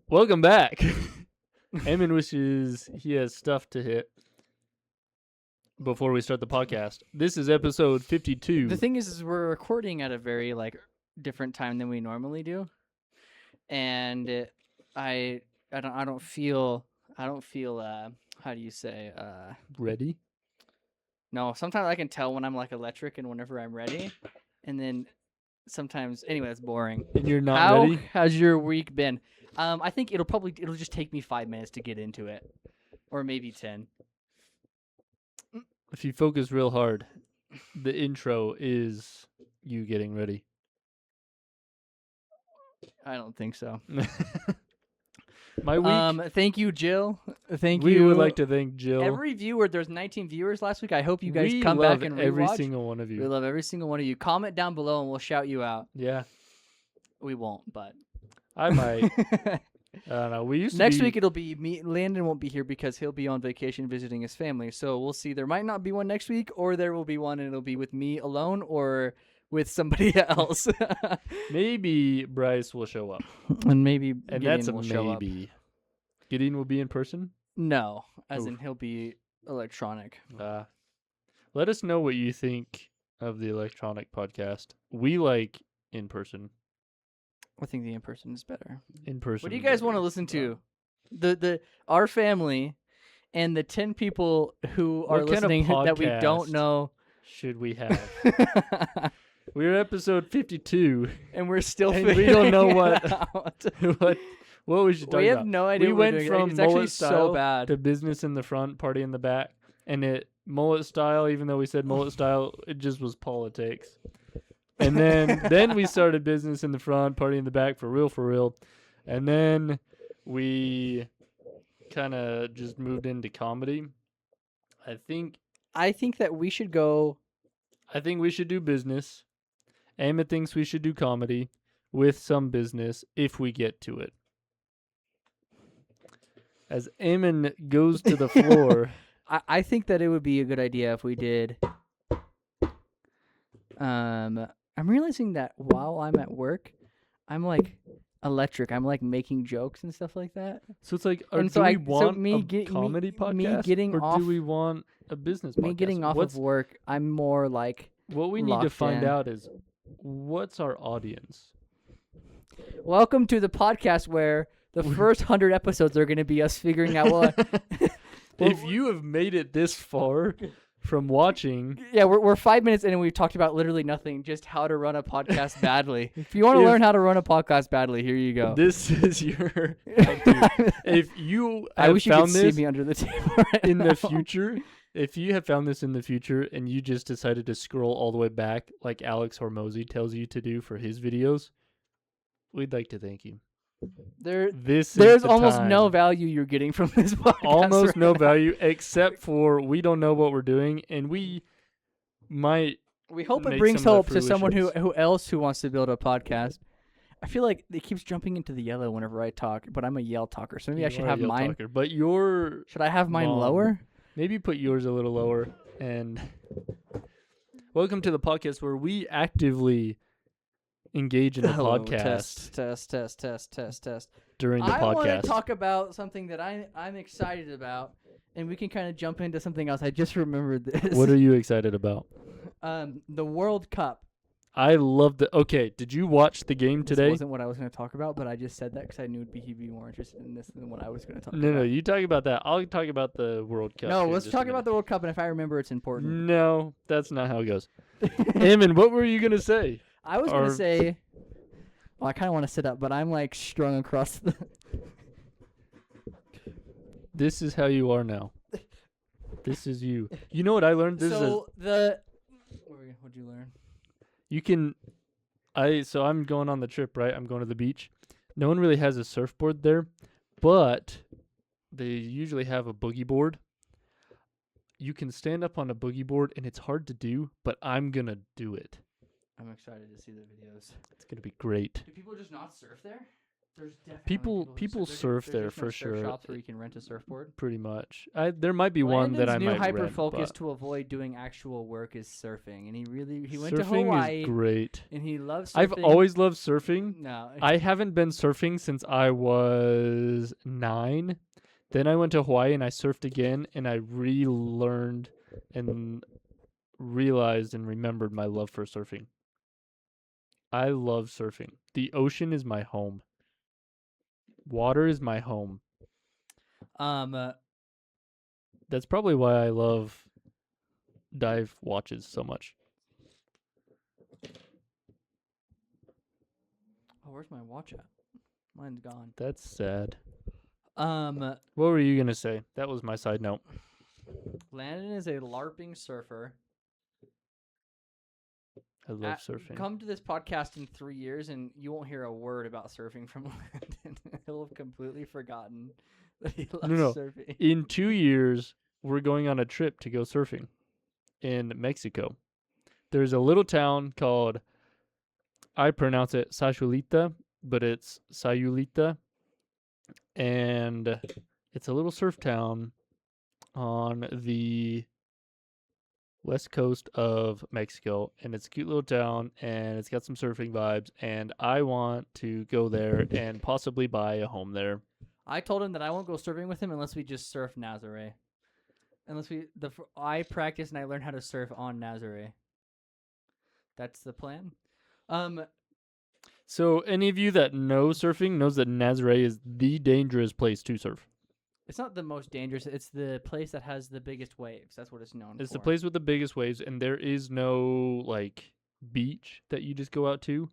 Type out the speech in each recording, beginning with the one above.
Welcome back. Ammon wishes he has stuff to hit before we start the podcast. This is episode 52. The thing is we're recording at a very different time than we normally do, and I don't feel how do you say Ready? no. Sometimes I can tell when I'm electric and whenever I'm ready, and then sometimes anyway it's boring. And you're not How ready? has your week been? I think it'll just take me 5 minutes to get into it, or maybe 10. If you focus real hard, the intro is you getting ready. I don't think so. My week. Thank you, Jill. Thank we you. would like to thank Jill. Every viewer, there's 19 viewers last week. I hope you guys we come love back and every rewatch. single one of you. We love every single one of you. Comment down below and we'll shout you out. Yeah. We won't, but I might. I don't know. We used to next be... week it'll be me. Landen won't be here because he'll be on vacation visiting his family. So we'll see. There might not be one next week, or there will be one and it'll be with me alone or with somebody else. Maybe Bryce will show up. And maybe And Gideon that's a will show up. maybe. Gideon will be in person? No, as Oof. in he'll be electronic. Let us know what you think of the electronic podcast. We like in person. I think the in-person is better. In person. What do you guys want to listen to? Our family and the 10 people who are What kind of listening that we podcast don't know. should we have? We're episode 52. And we're still And we figuring don't know it out. what we should talk We about. have no idea We what we're went doing. from It's actually mullet so style bad. to business in the front, party in the back. And it mullet style, even though we said mullet style, it just was politics. And then we started business in the front, party in the back, for real. And then we kind of just moved into comedy. I think that we should go. I think we should do business. Ammon thinks we should do comedy with some business if we get to it. As Ammon goes to the floor. I think that it would be a good idea if we did. I'm realizing that while I'm at work, I'm electric. I'm making jokes and stuff like that. So it's like, And do so we want me a comedy podcast? getting or off, do we want a business podcast? me getting off of work, I'm more What we need to locked find in. out is, what's our audience? Welcome to the podcast where the first 100 episodes are going to be us figuring out what. If you have made it this far from watching, Yeah, we're 5 minutes in and we've talked about literally nothing, just how to run a podcast badly. If you want to learn how to run a podcast badly, here you go. this is your how-to. If you I have wish you found could this see me under the table right in now. the future, if you have found this in the future and you just decided to scroll all the way back like Alex Hormozy tells you to do for his videos, we'd like to thank you. There's There's almost no value you're getting from this podcast. almost right no now. value except for we don't know what we're doing, and we might. We hope it make brings some of hope the to someone who fruitions. wants to build a podcast. I feel like it keeps jumping into the yellow whenever I talk, but I'm a yell talker, so maybe I You should are a have yell mine. talker, but your Should I have mine long. lower? maybe put yours a little lower. And welcome to the podcast where we actively engage in the Hello, podcast Test. during the I want podcast. to talk about something that I'm excited about, and we can kind of jump into something else. I just remembered this. What are you excited about? The World Cup. I love the. Okay, did you watch the game This today? wasn't what I was going to talk about, but I just said that because I knew he'd be more interested in this than what I was going to talk No, about. no, you talk about that. I'll talk about the World Cup. No, here in let's just a talk about minute. the World Cup, and if I remember, it's important. No, that's not how it goes. Ammon, what were you gonna say? I was going Or- to say, well, I kind of want to sit up, but I'm strung across the. This is how you are now. This is you. You know what I learned? What'd you learn? you can. So I'm going on the trip, right? I'm going to the beach. No one really has a surfboard there, but they usually have a boogie board. You can stand up on a boogie board, and it's hard to do, but I'm gonna do it. I'm excited to see the videos. It's gonna be great. Do people just not surf there? There's definitely People surf there for sure. Shops where you can rent a surfboard. Pretty much. There might be one that I Landon's new might hyper rent, focus but to avoid doing actual work is surfing, and he went to surfing Hawaii is great. and he loves surfing. I've always loved surfing. no. I haven't been surfing since I was 9. Then I went to Hawaii and I surfed again, and I relearned and realized and remembered my love for surfing. I love surfing. The ocean is my home. Water is my home. That's probably why I love dive watches so much. Oh, where's my watch at? Mine's gone. That's sad. What What were you gonna say? That was my side note. Landon is a LARPing surfer. I love surfing. Come to this podcast in 3 years, and you won't hear a word about surfing from Landon. He'll have completely forgotten that he loves surfing. In 2 years, we're going on a trip to go surfing in Mexico. There's a little town called, I pronounce it Sayulita, but it's Sayulita. And it's a little surf town on the west coast of Mexico, and it's a cute little town, and it's got some surfing vibes, and I want to go there and possibly buy a home there. I told him that I won't go surfing with him unless we just surf Nazare. Unless I practice and I learn how to surf on Nazare. That's the plan. So any of you that know surfing knows that Nazare is the dangerous place to surf. It's not the most dangerous. It's the place that has the biggest waves. That's what it's known for. It's the place with the biggest waves, and there is no like beach that you just go out to.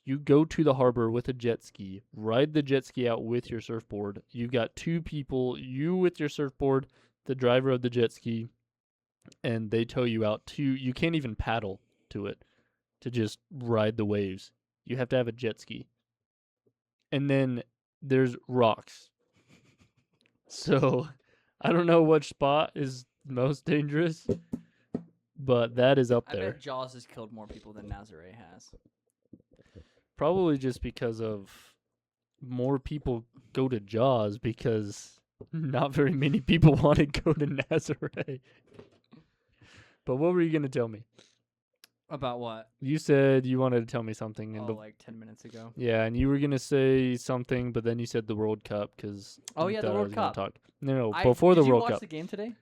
You go to the harbor with a jet ski, ride the jet ski out with your surfboard. You've got 2 people, you with your surfboard, the driver of the jet ski, and they tow you out to, you can't even paddle to it to just ride the waves. You have to have a jet ski. And then there's rocks. So I don't know which spot is most dangerous, but that is up I there. bet Jaws has killed more people than Nazare has. Probably just because of more people go to Jaws because not very many people want to go to Nazare. But what were you going to tell me? About what? You said you wanted to tell me something. Oh, like 10 minutes ago. Yeah, and you were going to say something, but then you said the World Cup because... Oh, yeah, the World Cup. No, before the World Cup. Did you watch the game today?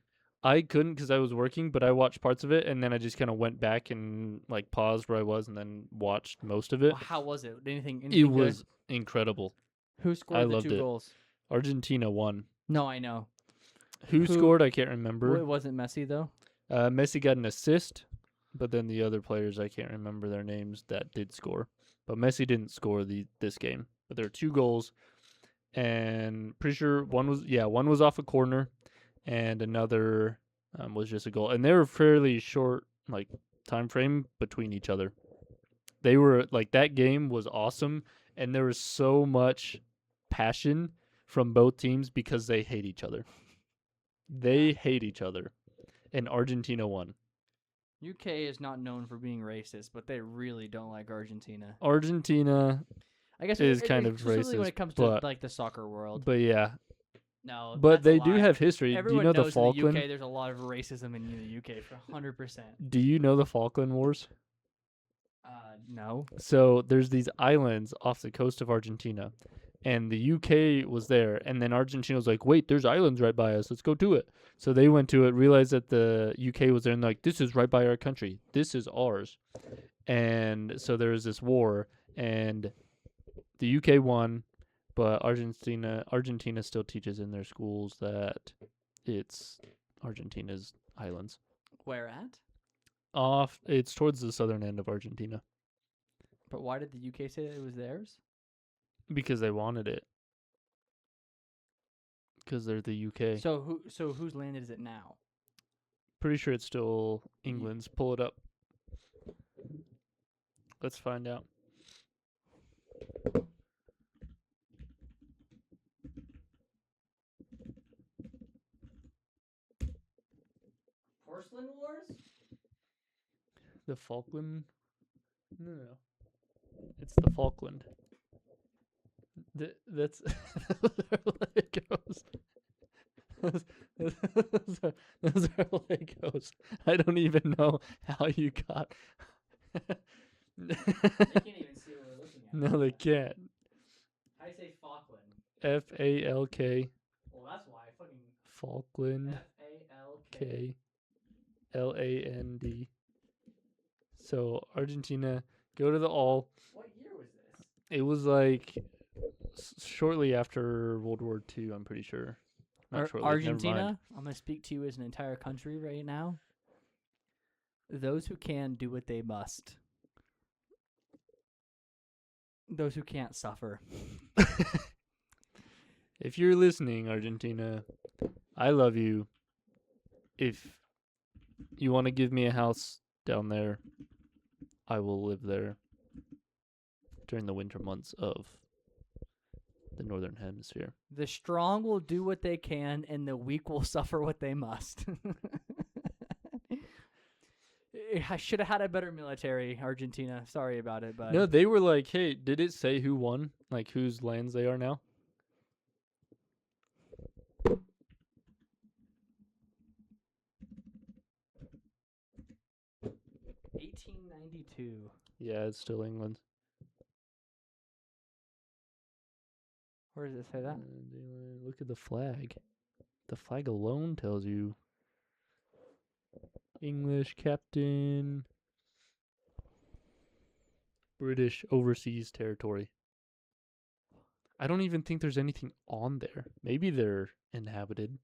I couldn't because I was working, but I watched parts of it, and then I just kind of went back and like paused where I was and then watched most of it. Well, how was it? Anything It good? was incredible. Who scored the loved 2 it. goals? Argentina won. No, I know. Who scored? I can't remember. Well, it wasn't Messi, though. Messi got an assist, but then the other players, I can't remember their names that did score. But Messi didn't score this game. But there were 2 goals, and pretty sure one was off a corner, and another was just a goal. And they were fairly short, like time frame between each other. They were like, that game was awesome, and there was so much passion from both teams because they hate each other. They hate each other, and Argentina won. UK is not known for being racist, but they really don't like Argentina. Argentina, I guess is kind of exclusively when racist, it comes to like the soccer world. but yeah. No, But that's a they do lie. have history. Everyone Do you know knows the Falkland? in the UK there's a lot of racism in the UK for 100%. Do you know the Falkland Wars? No. So there's these islands off the coast of Argentina, and the UK was there, and then Argentina was like, wait, there's islands right by us, let's go to it. So they went to it, realized that the UK was there, and like, this is right by our country, this is ours. And so there was this war, and the UK won, but Argentina still teaches in their schools that it's Argentina's islands. Where at? It's towards the southern end of Argentina. But why did the UK say that it was theirs? Because they wanted it. Because they're the UK. So whose land is it now? Pretty sure it's still England's. Pull it up. Let's find out. Porcelain Wars? The Falkland? No. It's the Falkland. That's those are Legos. Those are Legos. I don't even know how you got. They can't even see what we're looking at. No, they can't. How do you say Falkland? Falk. Well, that's why. Fucking Falkland. Falk. Land. So Argentina go to the all. What year was this? It was like shortly after World War II. I'm pretty sure. Not shortly. Never mind. Argentina. I'm gonna speak to you as an entire country right now. Those who can do what they must. Those who can't suffer. If you're listening, Argentina, I love you. If you want to give me a house down there, I will live there during the winter months of the Northern Hemisphere. The strong will do what they can, and the weak will suffer what they must. I should have had a better military, Argentina. Sorry about it, but No, they were like, hey, did it say who won? Like whose lands they are now? 1892. Yeah, it's still England. Where does it say that? Look at the flag. The flag alone tells you. English captain. British overseas territory. I don't even think there's anything on there. Maybe they're inhabited.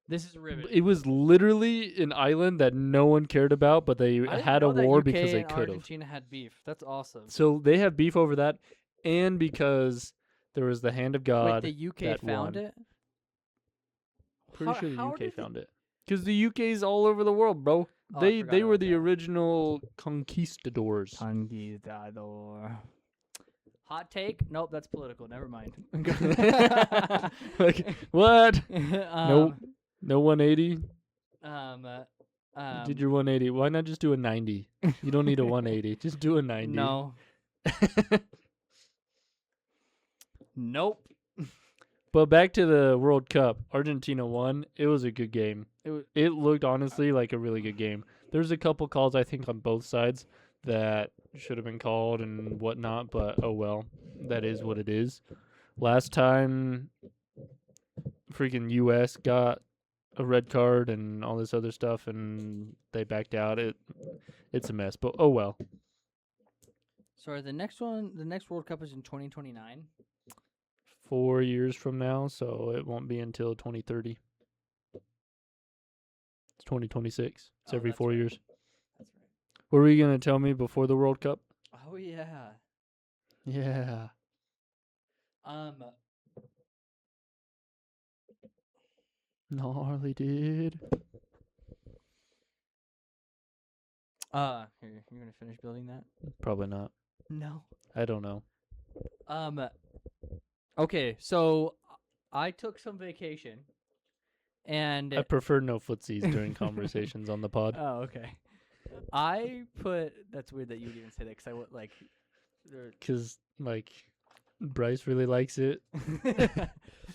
This is riveting. It was literally an island that no one cared about, but they I didn't had a know that war UK because they and could have. Argentina had beef. That's awesome. So they have beef over that, and because there was the hand of God. Wait, the UK that found won. it? Pretty sure the how UK did found it. Because the UK's all over the world, bro. Oh, I they forgot were about the that. original conquistadors. Conquistador. Hot take? Nope, that's political. Never mind. Like, what? Nope. No 180? Did your 180. Why not just do a 90? You don't need a 180. Just do a 90. No. Nope. But back to the World Cup. Argentina won. It was a good game. It looked honestly like a really good game. There's a couple calls I think on both sides that should have been called and whatnot, but oh well. That is what it is. Last time freaking US got a red card and all this other stuff and they backed out. It's a mess, but oh well. So the next World Cup is in 2029. 4 years from now, so it won't be until 2030. It's 2026. It's every that's 4 right. years. That's right. What were you going to tell me before the World Cup? Oh yeah. Yeah. Gnarly, dude. Here, you're gonna finish building that? Probably not. No. I don't know. Okay, so I took some vacation, and I prefer no footsies during conversations on the pod. oh, okay. That's weird that you would even say that because I would like. Because, like, Bryce really likes it,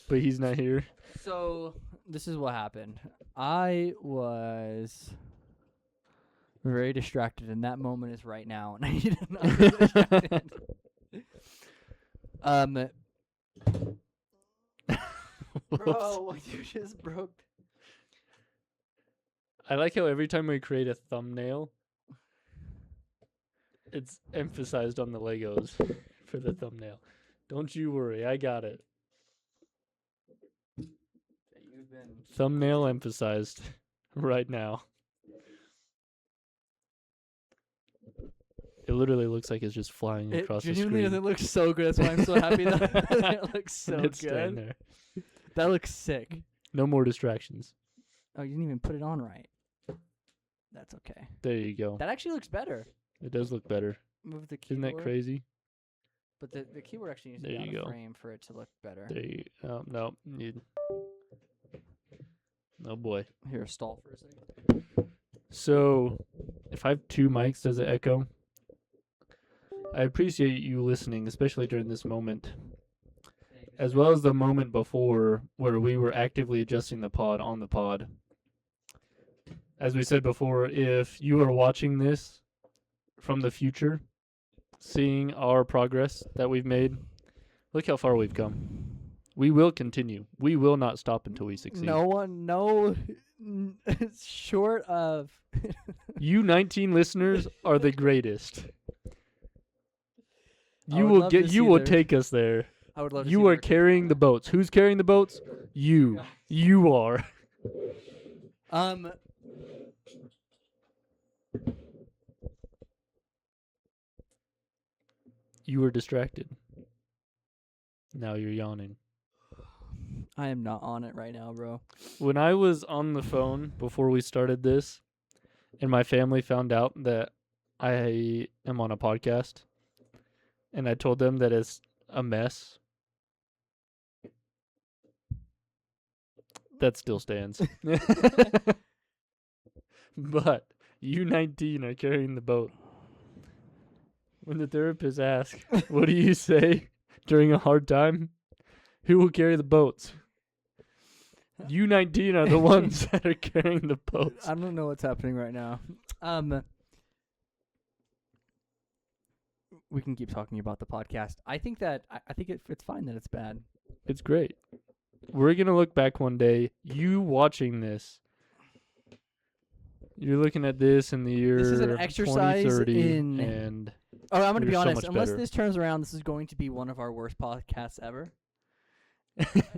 but he's not here. So this is what happened. I was very distracted, and that moment is right now, and I need to not be distracted. Bro, what you just broke. I like how every time we create a thumbnail, it's emphasized on the Legos for the thumbnail. Don't you worry, I got it. You've been Thumbnail emphasized right now. It literally looks like it's just flying across the genuinely screen. doesn't look so good. That's why I'm so happy that it looks so And it's staying good. there. That looks sick. No more distractions. Oh, you didn't even put it on right. That's okay. There you go. That actually looks better. It does look better. Move the keyboard. Isn't that crazy? But the keyboard actually needs to There be on you a go. frame for it to look better. There you no. Oh boy. Here, stall for a second. So, if I have two mics, does it echo? I appreciate you listening, especially during this moment, as well as the moment before where we were actively adjusting the pod on the pod. As we said before, if you are watching this from the future, seeing our progress that we've made, look how far we've come. We will continue. We will not stop until we succeed. Short of. You 19 listeners are the greatest. I You would will love to get. see You will their- take us there. I would love to You see are their kids carrying go the boats. Who's carrying the boats? You. You are. there. You were distracted. Now you're yawning. I am not on it right now, bro. When I was on the phone before we started this, and my family found out that I am on a podcast, and I told them that it's a mess, that still stands. But you 19 are carrying the boat. When the therapist asks, what do you say during a hard time? Who will carry the boats? You 19 are the ones that are carrying the boats. I don't know what's happening right now. We can keep talking about the podcast. I think that I think it's fine that it's bad. It's great. We're going to look back one day, you watching this. You're looking at this in the year This is an exercise 2030, in- and Oh, I'm going to be You're so honest. much Unless better. this turns around, this is going to be one of our worst podcasts ever.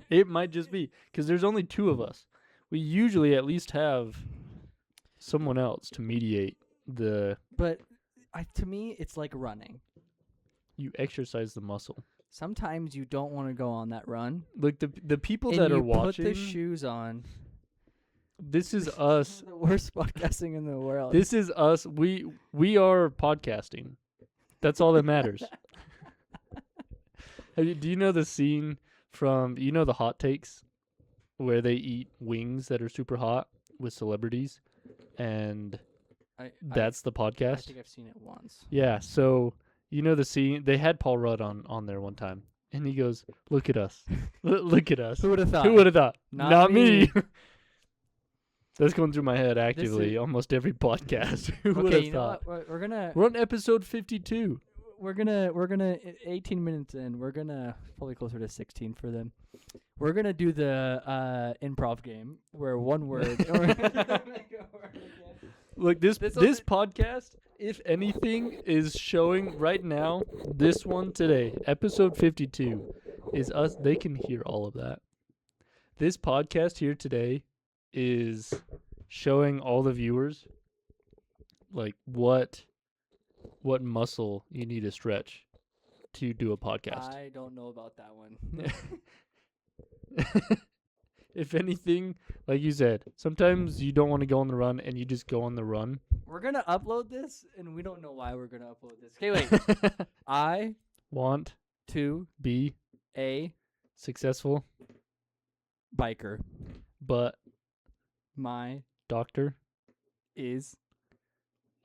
it might just be because there's only two of us. We usually at least have someone else to mediate the. But to me, it's like running. You exercise the muscle. Sometimes you don't want to go on that run. Look, the people And that you are watching. put the shoes on. This is us. The worst podcasting in the world. This is us. We are podcasting. That's all that matters. Do you know the scene from the Hot Takes where they eat wings that are super hot with celebrities, and that's the I podcast? think I've seen it once. Yeah. So the scene, they had Paul Rudd on there one time, and he goes, "Look at us, look at us. Who would have thought? Who would have thought? Not me." me. That's going through my head actively almost every podcast. Who would Okay, have you know thought? what? We're gonna We're on episode 52. we're gonna 18 minutes in. We're gonna probably closer to 16 for them. We're gonna do the improv game where one word. Look, this This'll podcast, if anything, is showing right now. This one today, episode 52, is us. They can hear all of that. This podcast here today is showing all the viewers like what muscle you need to stretch to do a podcast. I don't know about that one. If anything, like you said, sometimes you don't want to go on the run and you just go on the run. We're gonna upload this, and we don't know why we're gonna upload this. Okay, wait. I Want to be a successful, biker. but My doctor is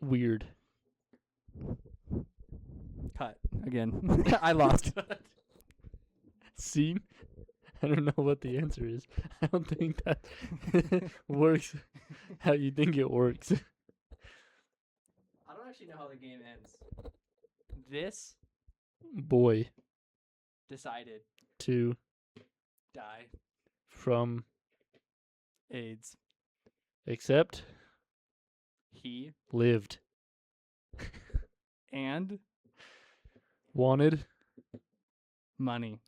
weird. cut again. I lost. Scene? I don't know what the answer is. I don't think that works how you think it works. I don't actually know how the game ends. This Boy, decided to, die from, AIDS. except, He lived, and wanted, money.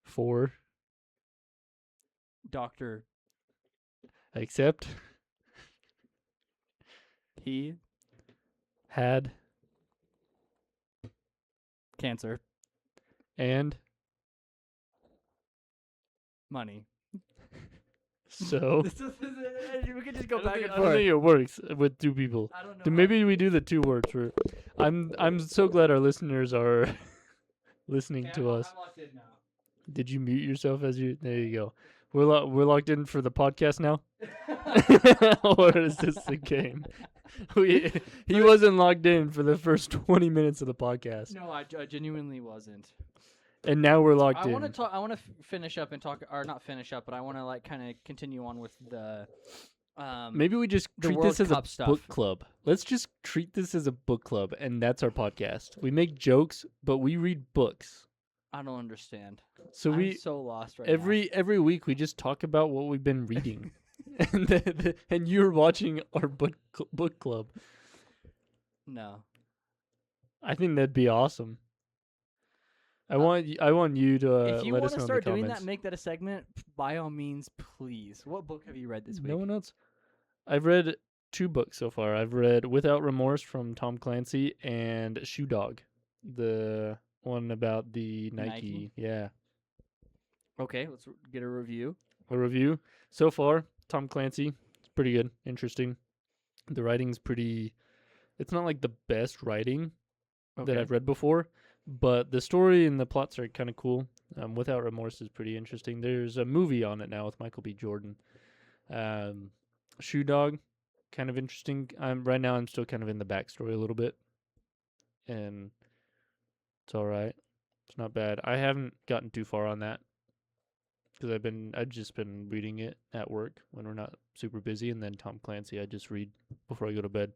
for, Doctor. except, He had, cancer. and, Money. so. We could just go I don't back think- and I don't forth. think it works with two people. I don't know. Then maybe we do the two words for. I'm so glad our listeners are listening to us. I'm locked in now. Did you mute yourself as you? There you go. We're locked in for the podcast now, or is this the game? He wasn't logged in for the first 20 minutes of the podcast, No, I genuinely wasn't. and now we're logged I in. want to talk. I want to finish up and talk, or not finish up, but I want to like kind of continue on with the. Maybe we just the treat World this as Cup a stuff. book club. Let's just treat this as a book club, and that's our podcast. We make jokes, but we read books. I don't understand. So I'm we so lost right every week we just talk about what we've been reading, and you're watching our book club. now. No. I think that'd be awesome. I want you to If you let want us to know start in the doing comments. that, make that a segment. By all means, please. What book have you read this week? No one else. I've read 2 books so far. I've read Without Remorse from Tom Clancy and Shoe Dog, the one about the Nike. Yeah, Okay, let's get a review. a review so far. Tom Clancy, it's pretty good, interesting. The writing's pretty. It's not like the best writing that I've read before, but the story and the plots are kind of cool. Without Remorse is pretty interesting. There's a movie on it now with Michael B. Jordan. Shoe Dog, kind of interesting. Right now I'm still kind of in the backstory a little bit, and it's all right. It's not bad. I haven't gotten too far on that because I've just been reading it at work when we're not super busy, and then Tom Clancy I just read before I go to bed.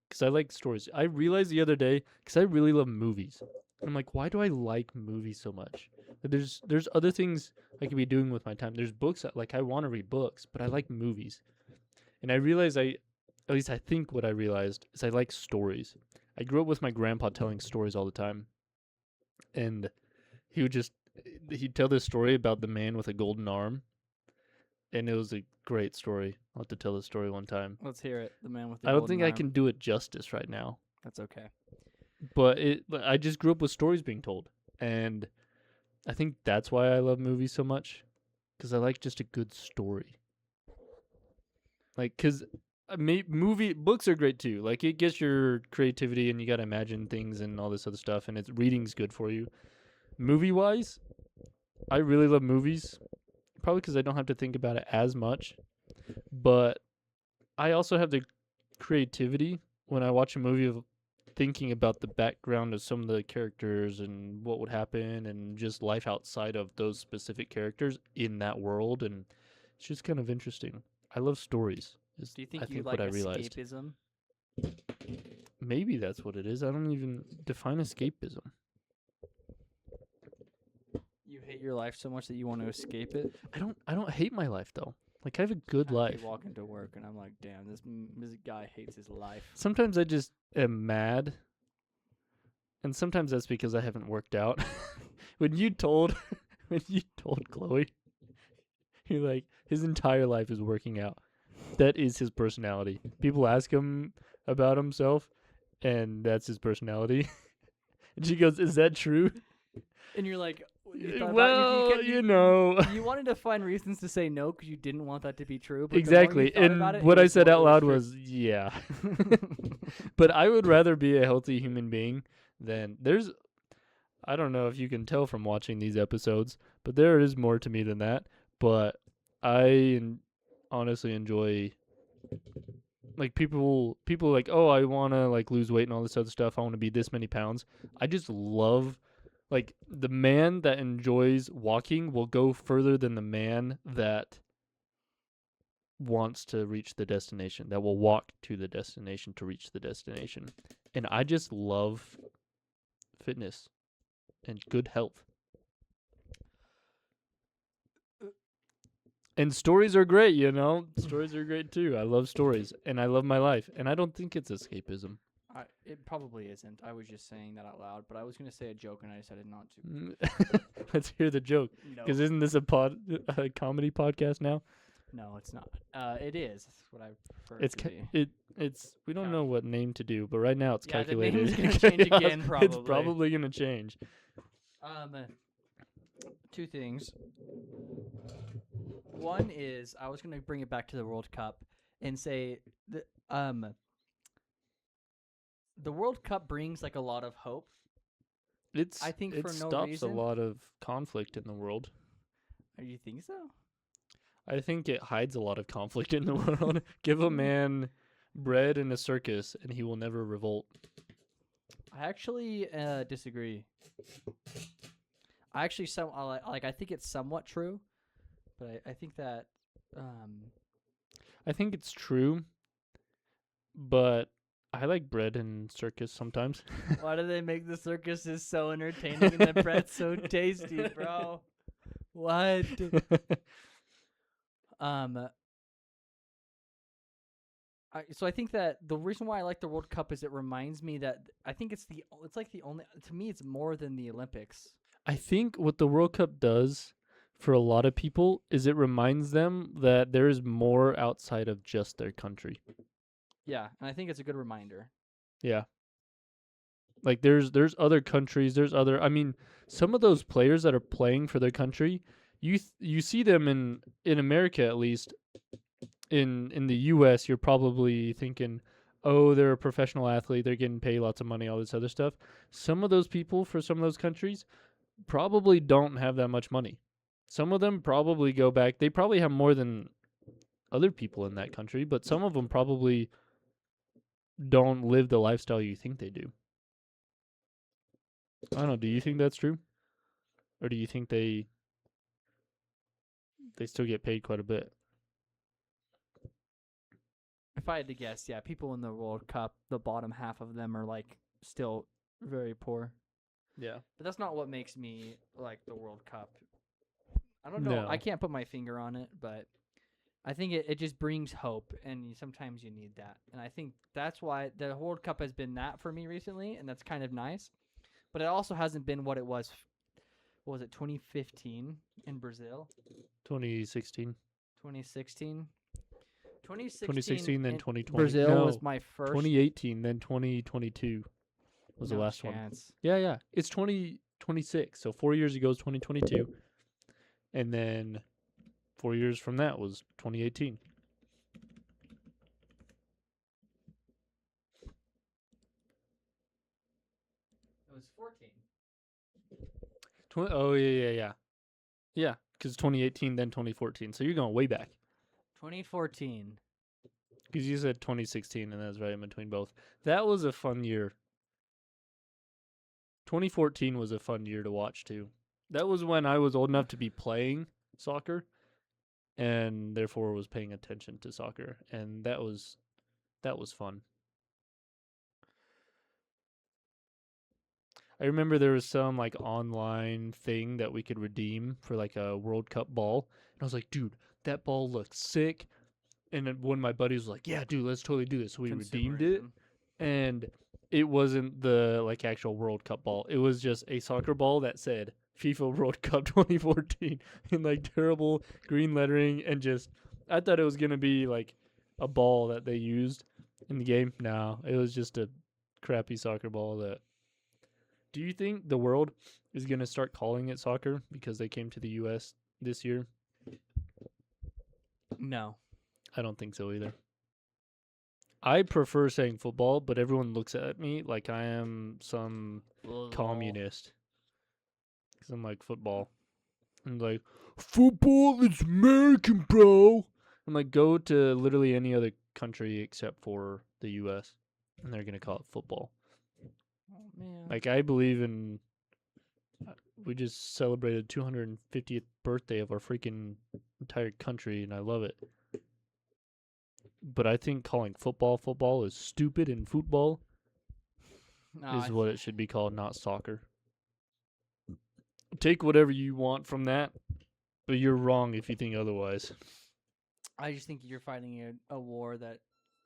Because I like stories. I realized the other day, because I really love movies. I'm like, why do I like movies so much? But there's other things I could be doing with my time. There's books that, like, I want to read books, but I like movies. And I realized at least I think what I realized is I like stories. I grew up with my grandpa telling stories all the time. And he'd tell this story about the man with a golden arm. And it was a great story. I'll have to tell the story one time. Let's hear it. The man with the I don't golden think I arm. can do it justice right now. That's okay. But I just grew up with stories being told. And I think that's why I love movies so much. Because I like just a good story. Like, because books are great too. Like, it gets your creativity and you got to imagine things and all this other stuff. And reading's good for you. Movie-wise, I really love movies. Probably because I don't have to think about it as much. But I also have the creativity when I watch a movie of thinking about the background of some of the characters and what would happen and just life outside of those specific characters in that world. And it's just kind of interesting. I love stories. Do you think I you think like what I realized. escapism? Maybe that's what it is. I don't even define escapism. You hate your life so much that you want to escape it? I don't hate my life though. Like, I have a good I life. walk into work and I'm like, damn, this guy hates his life. Sometimes I just am mad. And sometimes that's because I haven't worked out. when you told Chloe, you're like, his entire life is working out. That is his personality. People ask him about himself, and that's his personality. And she goes, "Is that true?" And you're like, well, you know. You wanted to find reasons to say no because you didn't want that to be true. But Exactly. And what I said out loud was, yeah. But I would rather be a healthy human being than I don't know if you can tell from watching these episodes, but there is more to me than that. But I honestly enjoy, like, people like, oh, I want to, like, lose weight and all this other stuff. I want to be this many pounds. I just love, like, the man that enjoys walking will go further than the man that wants to reach the destination, that will walk to the destination to reach the destination. And I just love fitness and good health. And stories are great, you know? Stories are great too. I love stories and I love my life. And I don't think it's escapism. It probably isn't. I was just saying that out loud, but I was going to say a joke and I decided not to. Let's hear the joke. Because isn't this a comedy podcast now? No, it's not. It is. That's what I prefer it to be. It's we don't know what name to do, but right now it's calculated. The name's going to change again, probably. It's probably going to change. Two things. One is I was going to bring it back to the World Cup and say that the World Cup brings, like, a lot of hope. I think it for no stops reason. a lot of conflict in the world. Do you think so? I think it hides a lot of conflict in the world. Give a man bred in a circus, and he will never revolt. I actually disagree. I actually I think it's somewhat true, but I think that I think it's true, but I like bread in circus sometimes. why do they make the circuses so entertaining and the bread so tasty, bro? What? Um, so I think that the reason why I like the World Cup is it reminds me that I think it's like the only, to me it's more than the Olympics. I think what the World Cup does for a lot of people is it reminds them that there is more outside of just their country. Yeah, and I think it's a good reminder. Yeah. Like there's other countries, there's other, I mean, some of those players that are playing for their country, you see them in America at least. In the US, you're probably thinking, "Oh, they're a professional athlete, they're getting paid lots of money, all this other stuff." Some of those people for some of those countries probably don't have that much money. Some of them probably go back, they probably have more than other people in that country, but some of them probably don't live the lifestyle you think they do. I don't know, do you think that's true? Or do you think they still get paid quite a bit? If I had to guess, yeah, people in the World Cup, the bottom half of them are like still very poor. Yeah. But that's not what makes me like the World Cup. I don't know. No. I can't put my finger on it, but I think it just brings hope, and sometimes you need that. And I think that's why the World Cup has been that for me recently, and that's kind of nice. But it also hasn't been what it was. What was it, 2015 in Brazil? 2016. 2016? 2016, then 2020. Brazil No, was my first 2018, then 2022 was the last one. chance. Yeah. It's 2026. So 4 years ago is 2022. And then 4 years from that was 2018. It was 14. Oh, yeah. Yeah, because 2018, then 2014. So you're going way back. 2014. Because you said 2016, and that's right in between both. That was a fun year. 2014 was a fun year to watch, too. That was when I was old enough to be playing soccer, and therefore was paying attention to soccer, and that was fun. I remember there was some like online thing that we could redeem for like a World Cup ball, and I was like, dude, that ball looks sick. And then one of my buddies was like, yeah, dude, let's totally do this. So we redeemed it, Consumerism. and it wasn't the like actual World Cup ball. It was just a soccer ball that said FIFA World Cup 2014 in like terrible green lettering, and just I thought it was gonna be like a ball that they used in the game. No, it was just a crappy soccer ball that. Do you think the world is going to start calling it soccer because they came to the US this year? No. I don't think so either. I prefer saying football, but everyone looks at me like I am some communist. Because I'm like, football. And like, football is American, bro. I'm like, go to literally any other country except for the US, and they're going to call it football. Oh, man. Like, I believe in. We just celebrated 250th birthday of our freaking entire country, and I love it. But I think calling football is stupid, and football No, is what it should be called, not soccer. Take whatever you want from that, but you're wrong if you think otherwise. I just think you're fighting a war that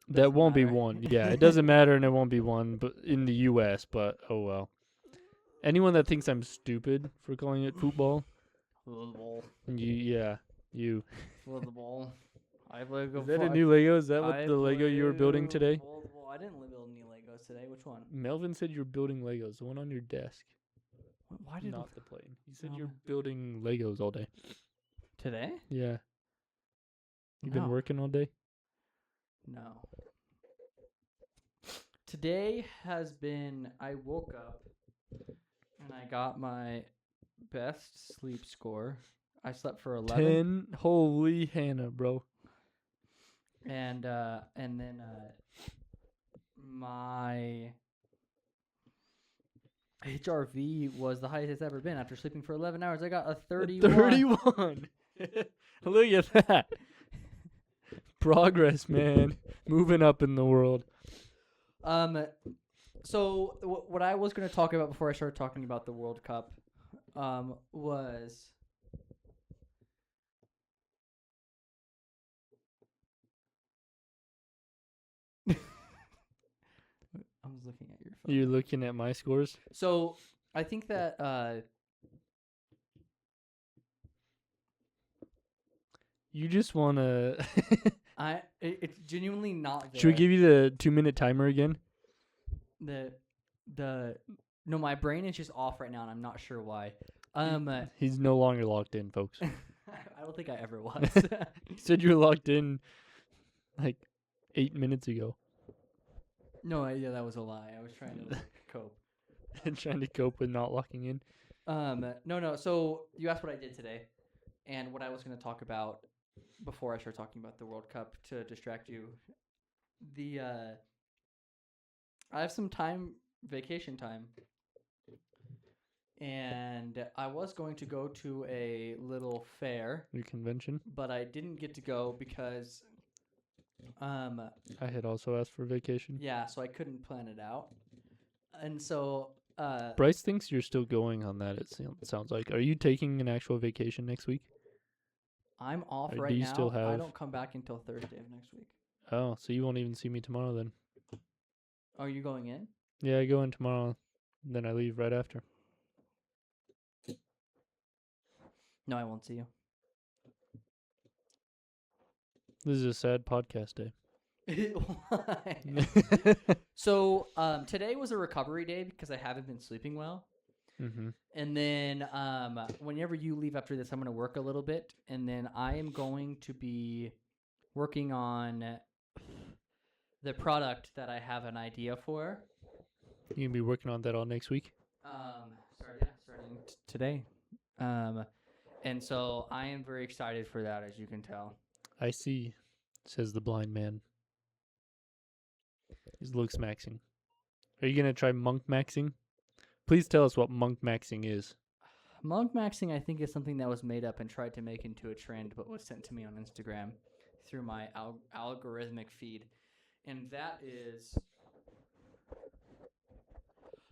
That won't be matter. won. Yeah, it doesn't matter, and it won't be won. But in the U.S., but oh well. Anyone that thinks I'm stupid for calling it football, Football. you. Football. I have Lego. Is that a new Lego? Is that what I the Lego you were building play today? football. I didn't build any Legos today. Which one? Melvin said you're building Legos. The one on your desk. Why did Not the plane. He said No, you're man. building Legos all day. today? Yeah. You've No. been working all day? No. Today has been. I woke up and I got my best sleep score. I slept for 11. 10. Holy Hannah, bro. and then my HRV was the highest it's ever been. After sleeping for 11 hours, I got a 31. 31. Look at that. Progress, man. Moving up in the world. So what I was going to talk about before I started talking about the World Cup, was I was looking at your phone. You're looking at my scores? So I think that You just want to... it's genuinely not there. Should we give you the 2-minute timer again? No, my brain is just off right now, and I'm not sure why. He's no longer locked in, folks. I don't think I ever was. You said you were locked in like 8 minutes ago. No, yeah, that was a lie. I was trying to cope. Trying to cope with not locking in. No. So you asked what I did today, and what I was going to talk about before I start talking about the World Cup to distract you. I have some vacation time, and I was going to go to a little fair. Your convention? But I didn't get to go because, I had also asked for vacation. yeah, so I couldn't plan it out, and so Bryce thinks you're still going on that. It sounds like. Are you taking an actual vacation next week? I'm off Or right do you now. still I have- don't come back until Thursday of next week. Oh, so you won't even see me tomorrow then? Are you going in? Yeah, I go in tomorrow. Then I leave right after. No, I won't see you. This is a sad podcast day. Why? So today was a recovery day because I haven't been sleeping well. Mm-hmm. And then whenever you leave after this, I'm going to work a little bit. And then I am going to be working on the product that I have an idea for. You can be working on that all next week? Starting today. And so I am very excited for that, as you can tell. I see, says the blind man. He's looks maxing. Are you going to try monk maxing? Please tell us what monk maxing is. Monk maxing, I think, is something that was made up and tried to make into a trend, but was sent to me on Instagram through my algorithmic feed. And that is,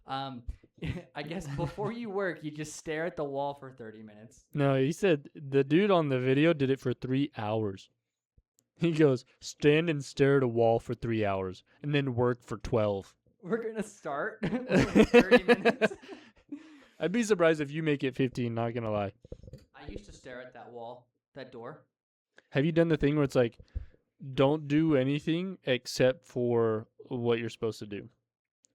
I guess before you work, you just stare at the wall for 30 minutes. No, he said the dude on the video did it for 3 hours. He goes, stand and stare at a wall for 3 hours and then work for 12. We're going to start with 30 minutes. I'd be surprised if you make it 15, not going to lie. I used to stare at that wall, that door. Have you done the thing where it's like, don't do anything except for what you're supposed to do?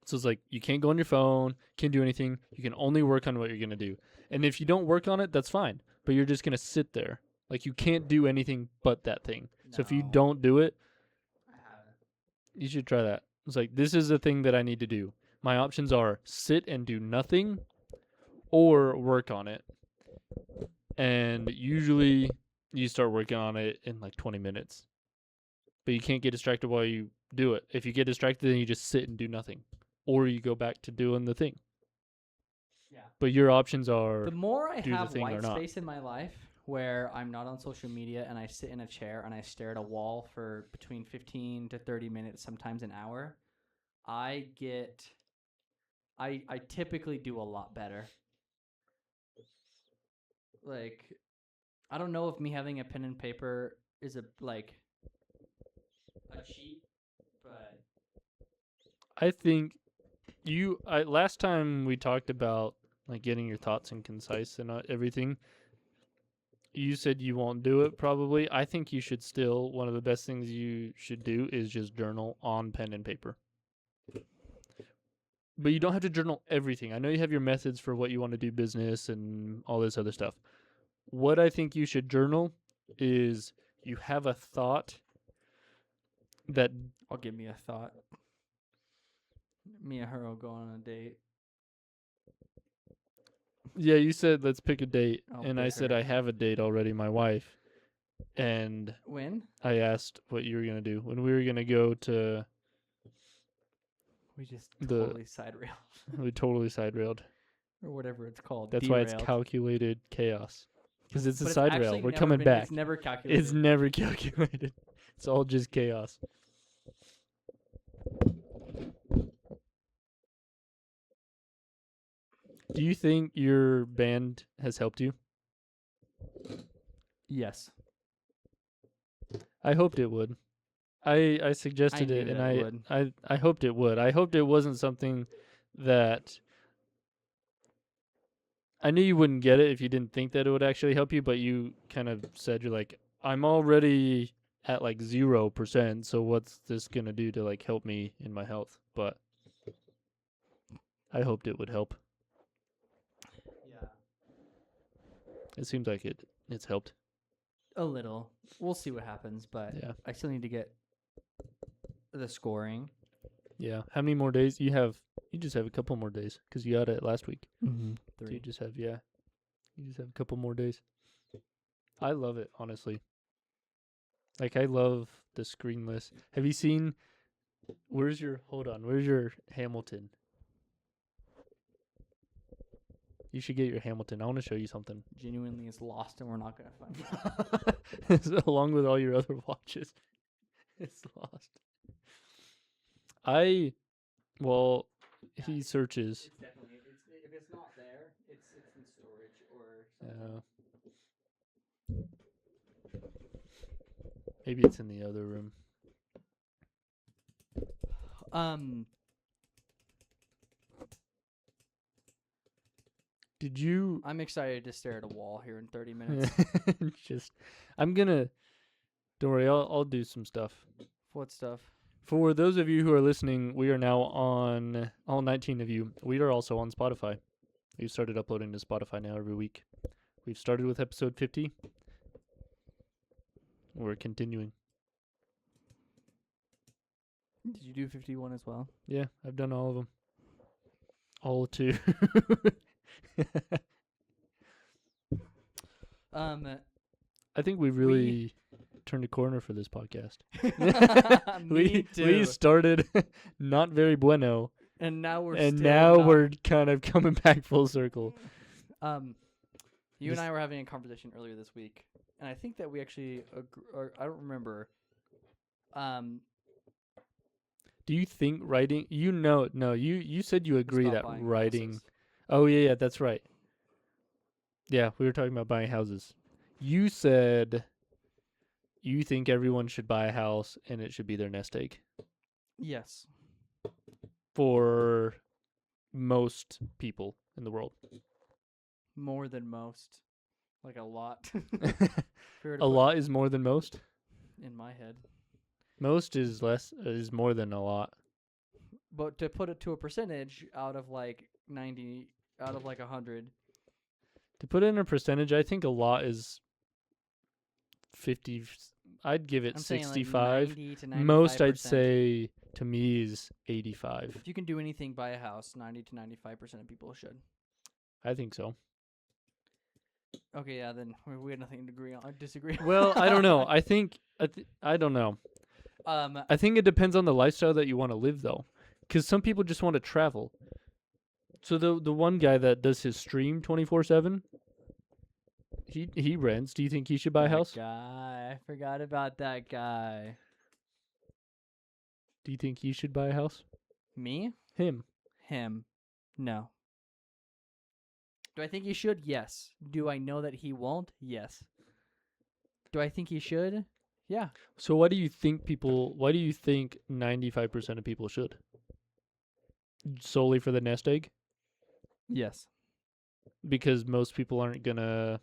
So it's like, you can't go on your phone, can't do anything. You can only work on what you're going to do. And if you don't work on it, that's fine. But you're just going to sit there. Like, you can't do anything but that thing. So if you No. don't do it, I haven't. you should try that. It's like, this is the thing that I need to do. My options are sit and do nothing or work on it. And usually you start working on it in like 20 minutes. But you can't get distracted while you do it. If you get distracted, then you just sit and do nothing. Or you go back to doing the thing. Yeah. But your options are The more I do the have thing or white not. space in my life where I'm not on social media and I sit in a chair and I stare at a wall for between 15 to 30 minutes, sometimes an hour, I typically do a lot better. Like, I don't know if me having a pen and paper is a cheat, but I think last time we talked about like getting your thoughts in concise and everything. You said you won't do it probably. I think you should still. One of the best things you should do is just journal on pen and paper. But you don't have to journal everything. I know you have your methods for what you want to do business and all this other stuff. What I think you should journal is you have a thought that I'll give me a thought. Me and her will go on a date. yeah, you said let's pick a date, I'll and I pick said her. I have a date already, my wife. and When? I asked what you were gonna do when we were gonna go to We just The- totally side railed. we totally side railed. Or whatever it's called. That's why it's derailed. calculated chaos. Because it's a But side rail. actually We're never coming been- back. It's never calculated. It's never calculated. It's all just chaos. Do you think your band has helped you? Yes. I hoped it would. I suggested knew it, and that it would. I hoped it would. I hoped it wasn't something that I knew you wouldn't get it if you didn't think that it would actually help you, but you kind of said you're like, I'm already at like 0%, so what's this gonna do to like help me in my health? But I hoped it would help. Yeah. It seems like it's helped. A little. We'll see what happens, but Yeah. I still need to get the scoring. Yeah. How many more days you have? You just have a couple more days because you got it last week. Mm-hmm. So you just have You just have a couple more days. I love it, honestly. Like I love the screenless. Have you seen? Where's your Hamilton? You should get your Hamilton. I want to show you something. Genuinely is lost, and we're not gonna find it. It's along with all your other watches. It's lost. He searches. It's definitely if it's not there, it's in storage or Maybe it's in the other room. Did you I'm excited to stare at a wall here in 30 minutes. Don't worry, I'll do some stuff. What stuff? For those of you who are listening, we are now on, all 19 of you, we are also on Spotify. We've started uploading to Spotify now every week. We've started with episode 50. We're continuing. Did you do 51 as well? Yeah, I've done all of them. All two. I think we really turned a corner for this podcast. Me too. We started not very bueno, and now we're we're kind of coming back full circle. You and I were having a conversation earlier this week, and I think that we actually or I don't remember. Do you think writing? You said you agree Stop that buying writing. houses. Oh yeah, that's right. Yeah, we were talking about buying houses. You said you think everyone should buy a house and it should be their nest egg Yes. for most people in the world. More than most. Like a lot. A lot is more than most. In my head. Most is more than a lot. But to put it to a percentage out of like 90, out of like 100. To put it in a percentage, I think a lot is 50. I'd give it I'm saying 65. like 90 to 95%. Most I'd say to me is 85. If you can do anything, buy a house. 90 to 95% of people should. I think so. Okay, yeah, then we had nothing to agree on. Disagree. Well, I don't know. I don't know. I think it depends on the lifestyle that you want to live, though, because some people just want to travel. So the one guy that does his stream 24/7, he rents. Do you think he should buy a house? Guy, I forgot about that guy. Do you think he should buy a house? Me? Him. No. Do I think he should? Yes. Do I know that he won't? Yes. Do I think he should? Yeah. So why do you think 95% of people should? Solely for the nest egg? Yes. Because most people aren't going to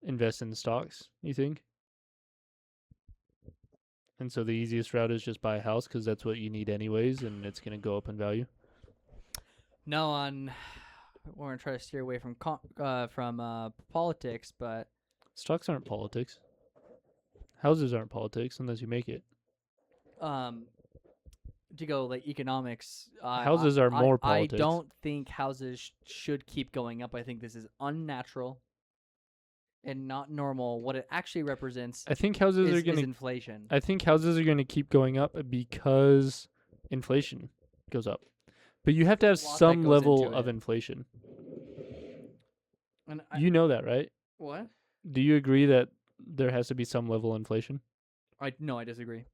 invest in stocks, you think? And so the easiest route is just buy a house because that's what you need anyways, and it's going to go up in value? No, we're going to try to steer away from politics, but... Stocks aren't politics. Houses aren't politics unless you make it. To go like economics, houses are more politics. I don't think houses should keep going up. I think this is unnatural. and not normal, what it actually represents I think houses are is going to inflation. I think houses are going to keep going up because inflation goes up. But you have to have There's a lot that some goes level into of it. inflation. And You know that, right? what? Do you agree that there has to be some level of inflation? No, I disagree.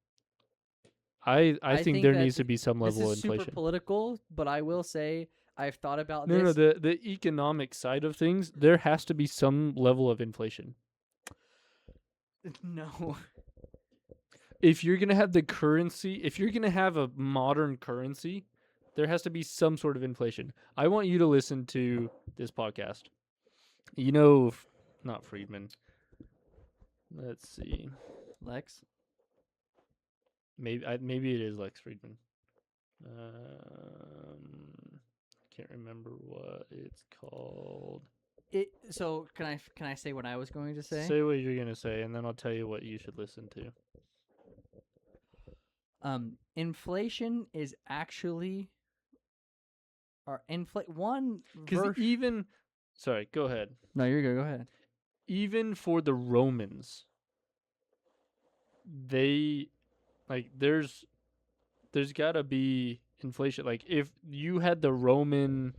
I think there that needs to be some this level of is super inflation. political, but I will say I've thought about No, this. the economic side of things, there has to be some level of inflation. No. If you're going to have the currency, if you're going to have a modern currency, there has to be some sort of inflation. I want you to listen to this podcast. You know, not Friedman. Let's see. Lex? Maybe it is Lex Friedman. Can't remember what it's called. So can I say what I was going to say? Say what you're gonna say, and then I'll tell you what you should listen to. Inflation is actually Because sorry, go ahead. No, you're good. Go ahead. Even for the Romans, there's gotta be inflation. Like if you had the Roman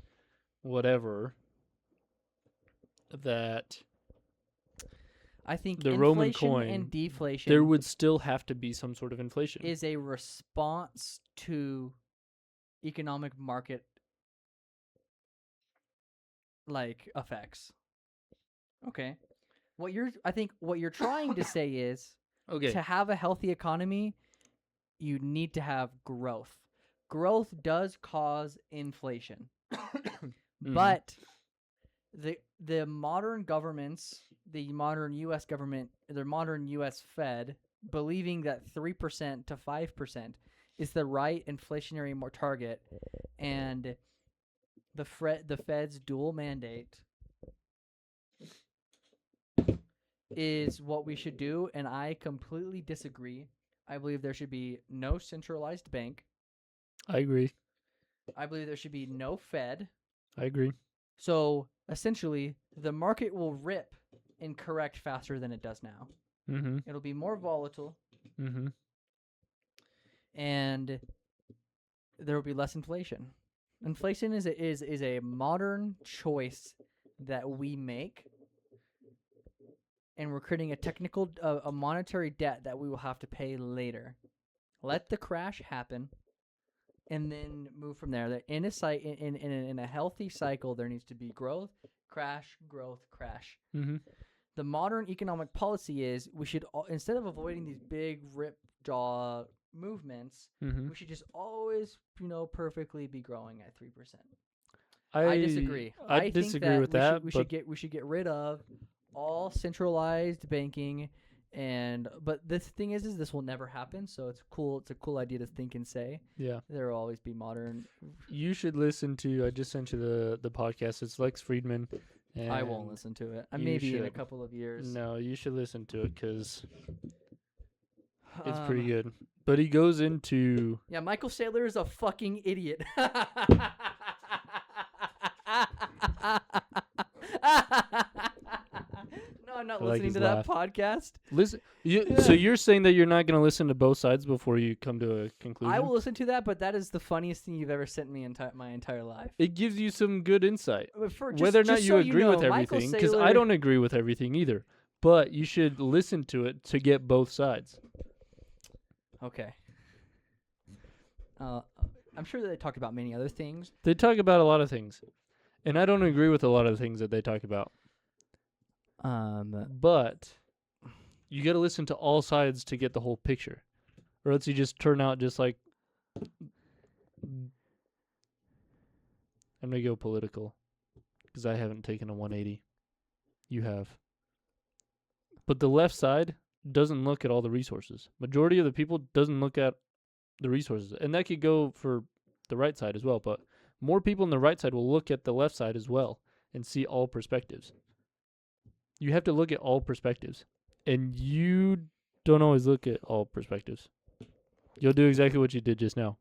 whatever that I think the inflation Roman coin, and deflation there would still have to be some sort of inflation. is a response to economic market effects. Okay. I think what you're trying to say is Okay. to have a healthy economy, you need to have growth. Growth does cause inflation. But the modern governments, the modern US government, the modern US Fed, believing that 3% to 5% is the right inflationary target, and the Fed's dual mandate is what we should do, and I completely disagree. I believe there should be no centralized bank. I agree. I believe there should be no Fed. I agree. So essentially, the market will rip and correct faster than it does now. Mm-hmm. It'll be more volatile. Mm-hmm. And there will be less inflation. Inflation is a modern choice that we make, and we're creating a monetary debt that we will have to pay later. Let the crash happen, and then move from there. That in a healthy cycle, there needs to be growth, crash, growth, crash. Mm-hmm. The modern economic policy is we should, instead of avoiding these big rip jaw movements, we should just always, perfectly be growing at 3%. I disagree. I think disagree that with that. We should get rid of all centralized banking, but the thing is this will never happen. So it's cool. It's a cool idea to think and say. Yeah, there will always be modern. You should listen to. I just sent you the podcast. It's Lex Friedman. I won't listen to it. Maybe in a couple of years. No, you should listen to it because it's pretty good. But he goes into... Yeah, Michael Saylor is a fucking idiot. No, I'm not listening to that podcast. Listen, so you're saying that you're not going to listen to both sides before you come to a conclusion? I will listen to that, but that is the funniest thing you've ever sent me in my entire life. It gives you some good insight. Whether or not you agree with everything, because I don't agree with everything either. But you should listen to it to get both sides. Okay. I'm sure that they talked about many other things. They talk about a lot of things. And I don't agree with a lot of the things that they talk about. But you got to listen to all sides to get the whole picture. Or else you just turn out just like... I'm going to go political. Because I haven't taken a 180. You have. But the left side doesn't look at all the resources. Majority of the people doesn't look at the resources. And that could go for the right side as well. But more people on the right side will look at the left side as well and see all perspectives. You have to look at all perspectives. And you don't always look at all perspectives. You'll do exactly what you did just now.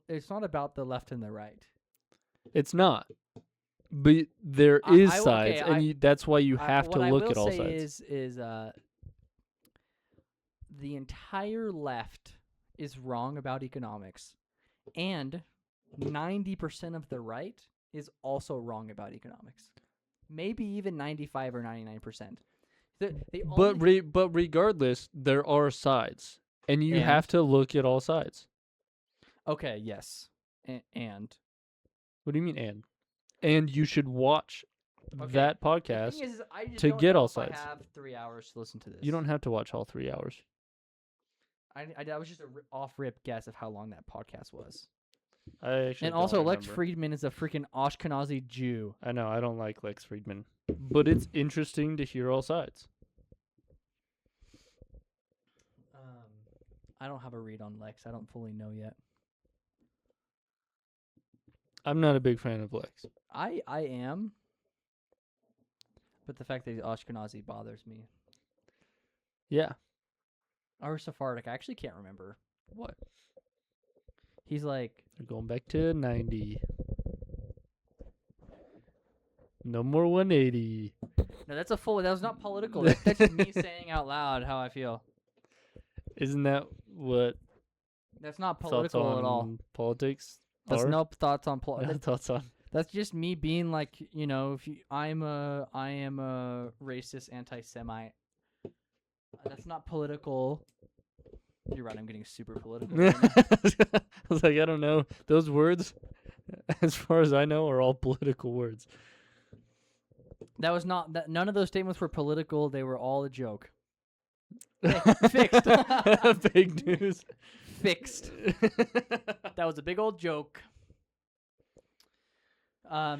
it's not about the left and the right. It's not. But there I- is I- sides, okay, and that's why you have to what look I will at all say sides. is the entire left is wrong about economics, and 90% of the right is also wrong about economics. Maybe even 95 or 99%. But regardless, there are sides, and you And? have to look at all sides. Okay, yes, and What do you mean and you should watch okay. that The podcast. thing is I just to don't get know all if sides. I have 3 hours to listen to this. You don't have to watch all 3 hours. That was just a off-rip guess of how long that podcast was. I actually And also, don't Lex remember. Friedman is a freaking Ashkenazi Jew. I know, I don't like Lex Friedman. But it's interesting to hear all sides. I don't have a read on Lex. I don't fully know yet. I'm not a big fan of Lex. I am. But the fact that he's Ashkenazi bothers me. Yeah. Or Sephardic. I actually can't remember. What? He's like... They're going back to 90. No more 180. No, that's a full... That was not political. That's just me saying out loud how I feel. Isn't that what That's not thoughts political at all. on politics That's are? no thoughts on No politics. thoughts on. That's just me being like, you know, I am a racist anti-Semite. That's not political. You're right. I'm getting super political. Right now. I was like, I don't know. Those words, as far as I know, are all political words. That was not. None of those statements were political. They were all a joke. Hey, fixed. Fake news. Fixed. That was a big old joke. Look, I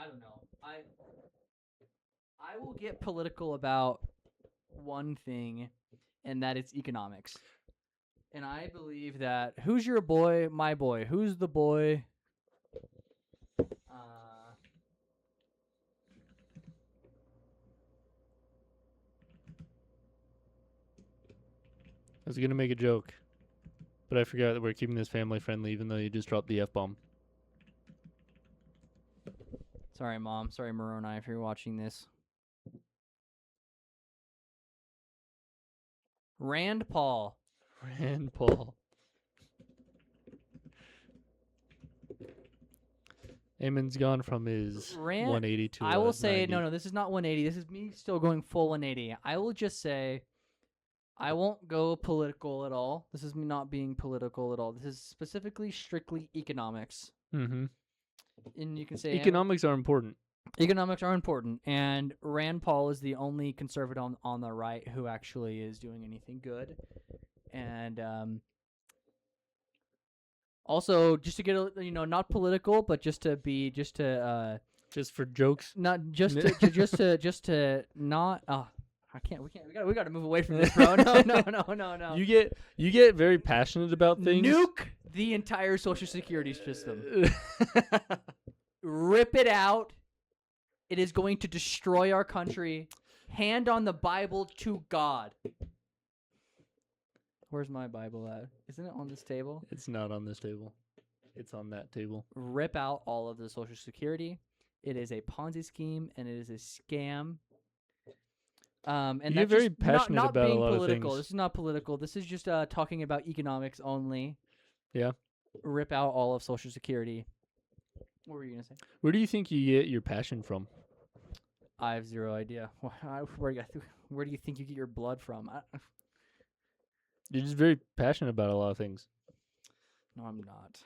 don't know. I will get political about one thing, and that it's economics. And I believe that who's your boy, my boy? Who's the boy? I was going to make a joke, but I forgot that we're keeping this family friendly, even though you just dropped the F-bomb. Sorry, Mom. Sorry, Moroni, if you're watching this. Rand Paul. Rand Paul. Ammon's gone from his 180 to I will say, 90. no, this is not 180. This is me still going full 180. I will just say, I won't go political at all. This is me not being political at all. This is specifically strictly economics. Mm-hmm. And you can say economics are important. Economics are important, and Rand Paul is the only conservative on the right who actually is doing anything good. And also, just to get not political, but just to just for jokes, not just to not. I can't. We gotta move away from this, bro. No. You get very passionate about things. Nuke the entire Social Security system. Rip it out. It is going to destroy our country. Hand on the Bible to God. Where's my Bible at? Isn't it on this table? It's not on this table. It's on that table. Rip out all of the Social Security. It is a Ponzi scheme, and it is a scam. And you're very passionate not about being a lot political. of things. This is not political. This is just talking about economics only. Yeah. Rip out all of Social Security. What were you gonna say? Where do you think you get your passion from? I have zero idea. Where do you think you get your blood from? You're just very passionate about a lot of things. No, I'm not.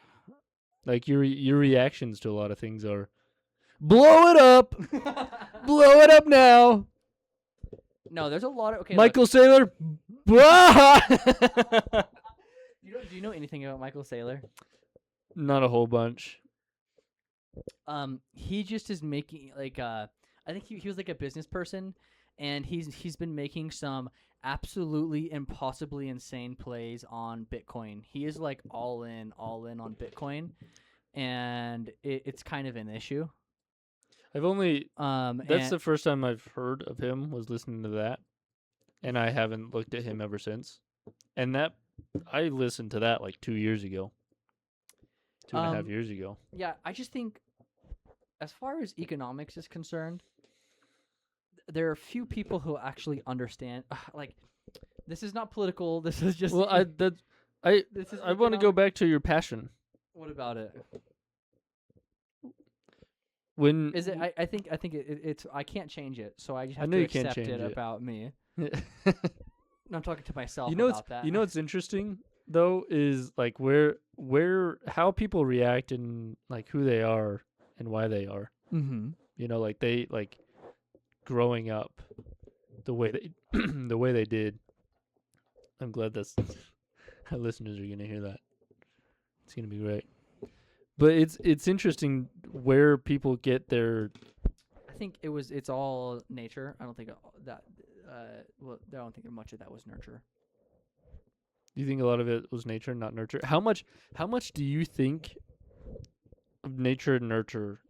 Like your reactions to a lot of things are, blow it up, blow it up now. No, there's a lot of Michael Saylor. Do you know anything about Michael Saylor? Not a whole bunch. He just is making I think he was like a business person, and he's been making some absolutely impossibly insane plays on Bitcoin. He is like all in on Bitcoin, and it's kind of an issue. I've only that's and the first time I've heard of him, was listening to that, and I haven't looked at him ever since. And that I listened to that like 2 years ago. 2.5 years ago. Yeah, I just think, as far as economics is concerned, there are few people who actually understand. Like, this is not political. This is just. Well, I This is want to go back to your passion. What about it? When Is it? I think it's. I can't change it, so I just have know to you can't accept change it it. about me. I'm talking to myself you know about that. what's interesting though is like how people react and like who they are and why they are. Mm-hmm. You know, like they like growing up the way they the way they did. I'm glad our listeners are gonna hear that. It's gonna be great. But it's interesting where people get their. I think it's all nature. I don't think that. Well, I don't think much of that was nurture. Do you think a lot of it was nature, not nurture? How much do you think of nature and nurture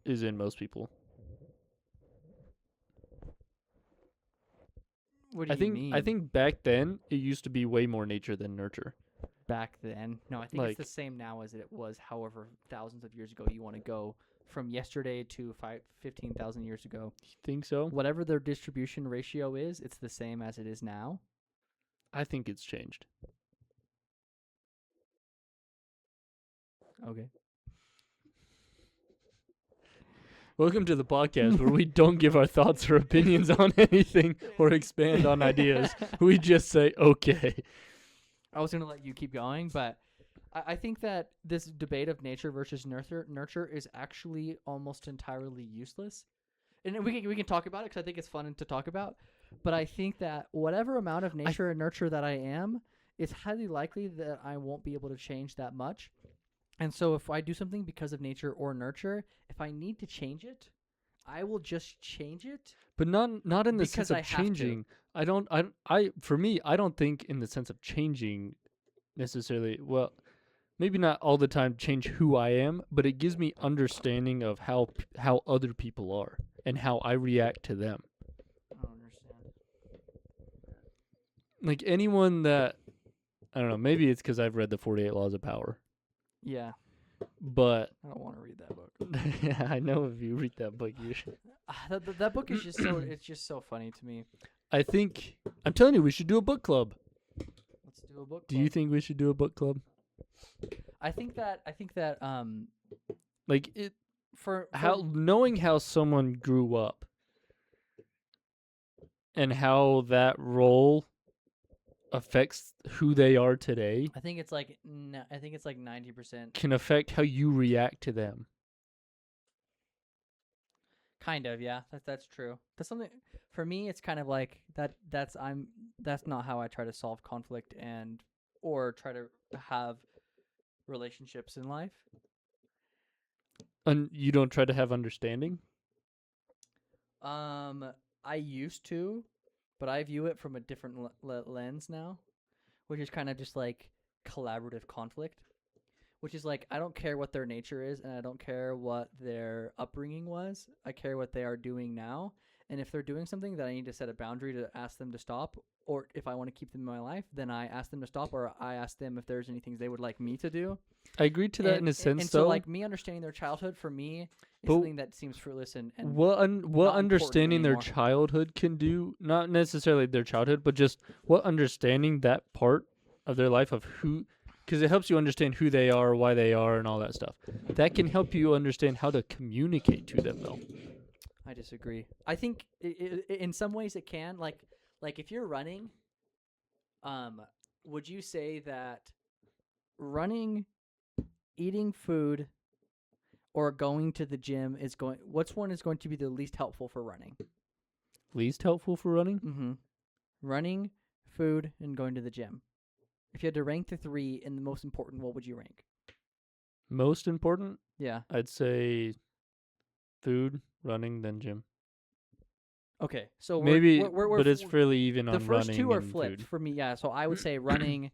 is in most people? What do you mean? I think back then it used to be way more nature than nurture. Back then, no, I think Like- it's the same now as it was. However, thousands of years ago, you want to go from yesterday to 15,000 years ago. You think so? Whatever their distribution ratio is, it's the same as it is now. I think it's changed. Okay. Welcome to the podcast where we don't give our thoughts or opinions on anything or expand on ideas. We just say, okay. I was going to let you keep going, but I think that this debate of nature versus nurture is actually almost entirely useless. And we can talk about it because I think it's fun to talk about. But I think that whatever amount of nature and nurture that I am, it's highly likely that I won't be able to change that much. And so if I do something because of nature or nurture, if I need to change it, I will just change it. But not in the sense Because I of have to. changing. For me, I don't think in the sense of changing necessarily. Well, maybe not all the time change who I am, but it gives me understanding of how other people are and how I react to them. I don't understand. Like anyone that, I don't know, maybe it's because I've read the 48 Laws of Power. Yeah, But I don't want to read that book. I know if you read that book, you should. That book is just so it's just so funny to me. I think, I'm telling you, we should do a book club. Let's do a book. Do you think we should do a book club? I think that Like it, for knowing how someone grew up and how that role affects who they are today I think it's like 90%. can affect how you react to them. Kind of, yeah. That's true. That's something for me. It's kind of like that. That's not how I try to solve conflict or try to have relationships in life. And you don't try to have understanding? I used to, but I view it from a different lens now, which is kind of just like collaborative conflict, which is like I don't care what their nature is and I don't care what their upbringing was. I care what they are doing now. And if they're doing something that I need to set a boundary to ask them to stop, or if I want to keep them in my life, then I ask them to stop, or I ask them if there's any things they would like me to do. I agree to that in a sense, and though. so, like, me understanding their childhood, for me, is But something that seems fruitless and what not understanding their important childhood can do, not necessarily their childhood, but just what understanding that part of their life of who, because it helps you understand who they are, why they are, and all that stuff. That can help you understand how to communicate to them, though. I disagree. I think in some ways it can. Like if you're running, would you say that running, eating food, or going to the gym which one is going to be the least helpful for running? Least helpful for running? Mm-hmm. Running, food, and going to the gym. If you had to rank the three in the most important, what would you rank? Most important? Yeah. I'd say food, running, then gym. Okay, so Maybe, we're but it's fairly even the on first running two are and flipped food. for me. Yeah, so I would say running,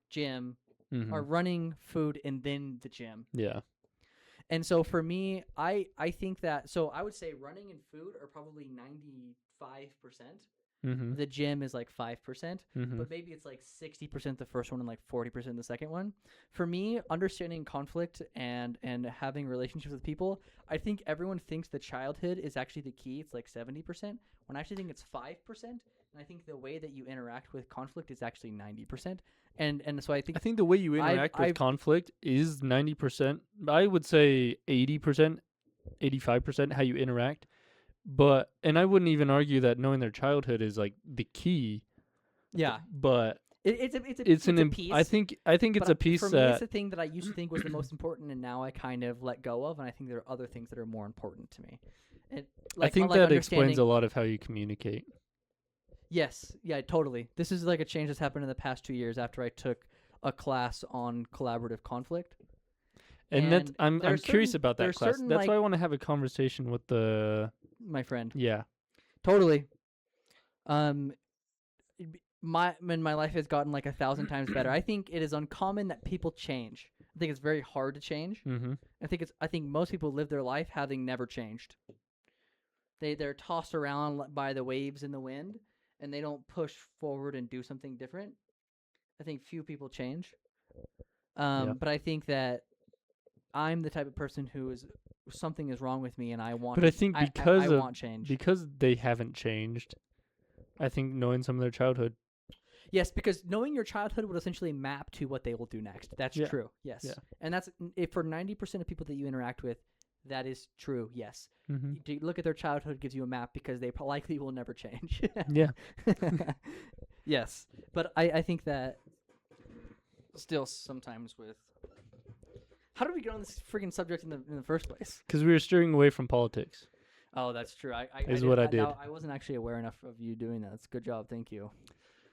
gym, Mhm. or running, food, and then the gym. Yeah. And so for me, I think that, so I would say running and food are probably 95%, Mm-hmm. The gym is like 5%, Mm-hmm. but maybe it's like 60% the first one and like 40% the second one. For me, understanding conflict and having relationships with people, I think everyone thinks the childhood is actually the key. It's like 70%, when I actually think it's 5%. And I think the way that you interact with conflict is actually 90%. And so I think the way you interact with conflict is 90%. I would say 80%, 85% how you interact. And I wouldn't even argue that knowing their childhood is like the key. yeah, But it's a piece. I think it's a piece for that me, it's a thing that I used to think was the most important, and now I kind of let go of. And I think there are other things that are more important to me. And I think that explains a lot of how you communicate. Yes, yeah, totally. This is like a change that's happened in the past 2 years after I took a class on collaborative conflict. And I'm curious about that class. That's why I want to have a conversation with my friend. Yeah. Totally. My life has gotten like 1,000 times better. I think it is uncommon that people change. I think it's very hard to change. Mm-hmm. I think most people live their life having never changed. They're tossed around by the waves in the wind, and they don't push forward and do something different. I think few people change. But I think that I'm the type of person who is something is wrong with me, and I want. But I think because I want change, because they haven't changed, I think knowing some of their childhood. Yes, because knowing your childhood would essentially map to what they will do next. That's true. Yes, and that's if for 90% of people that you interact with, that is true. Yes, to look at their childhood gives you a map because they likely will never change. Yeah. Yes, but I think that still sometimes with. How did we get on this freaking subject in the first place? Because we were steering away from politics. Oh, that's true. I did. I wasn't actually aware enough of you doing that. That's a good job. Thank you.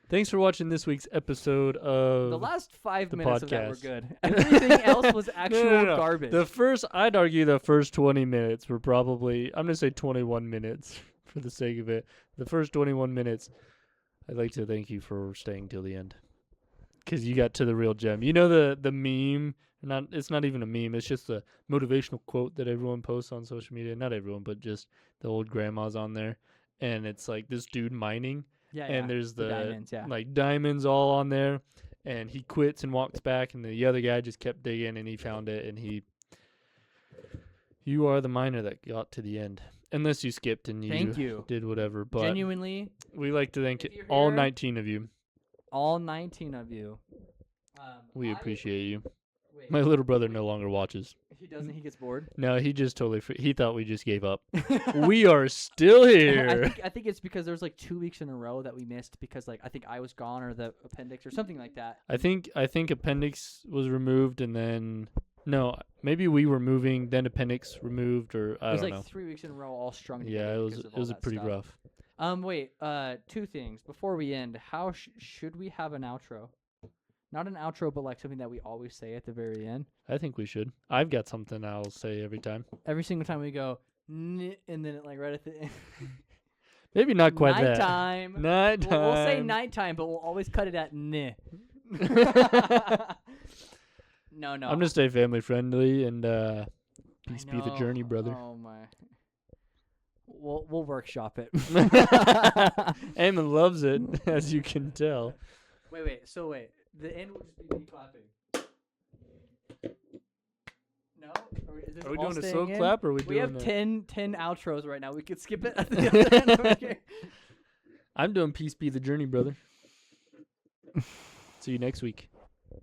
Thanks for watching this week's episode of the last 5 minutes of that were podcast. good. Everything else was actual garbage. I'd argue the first 20 minutes were probably, I'm going to say 21 minutes for the sake of it. The first 21 minutes, I'd like to thank you for staying till the end. Because you got to the real gem. You know the meme? It's not even a meme. It's just a motivational quote that everyone posts on social media. Not everyone, but just the old grandmas on there. And it's like this dude mining. And there's the diamonds, like diamonds all on there. And he quits and walks back. And the other guy just kept digging and he found it. And you are the miner that got to the end. Unless you skipped and you did whatever. But genuinely, we like to thank all 19 of you. All 19 of you. We appreciate you. Wait. My little brother no longer watches. He doesn't? He gets bored? No, he just totally he thought we just gave up. We are still here. I think it's because there was like 2 weeks in a row that we missed because like I think I was gone or the appendix or something like that. I think appendix was removed and then no, maybe we were moving, then appendix removed or I don't know. It was like 3 weeks in a row all strung together. Yeah, it was pretty rough. Wait, 2 things before we end. How should we have an outro? Not an outro, but like something that we always say at the very end. I think we should. I've got something I'll say every time. Every single time we go, and then it like right at the end. Maybe not quite nighttime. that. Nighttime. We'll say nighttime, but we'll always cut it at No. I'm gonna stay family friendly and peace be the journey, brother. Oh my. We'll workshop it. Eamon loves it, as you can tell. Wait. So wait. The end will just be me clapping. No? Are we doing a slow clap or are we doing We have 10 outros right now. We could skip it at the end. Okay. I'm doing peace be the journey, brother. See you next week.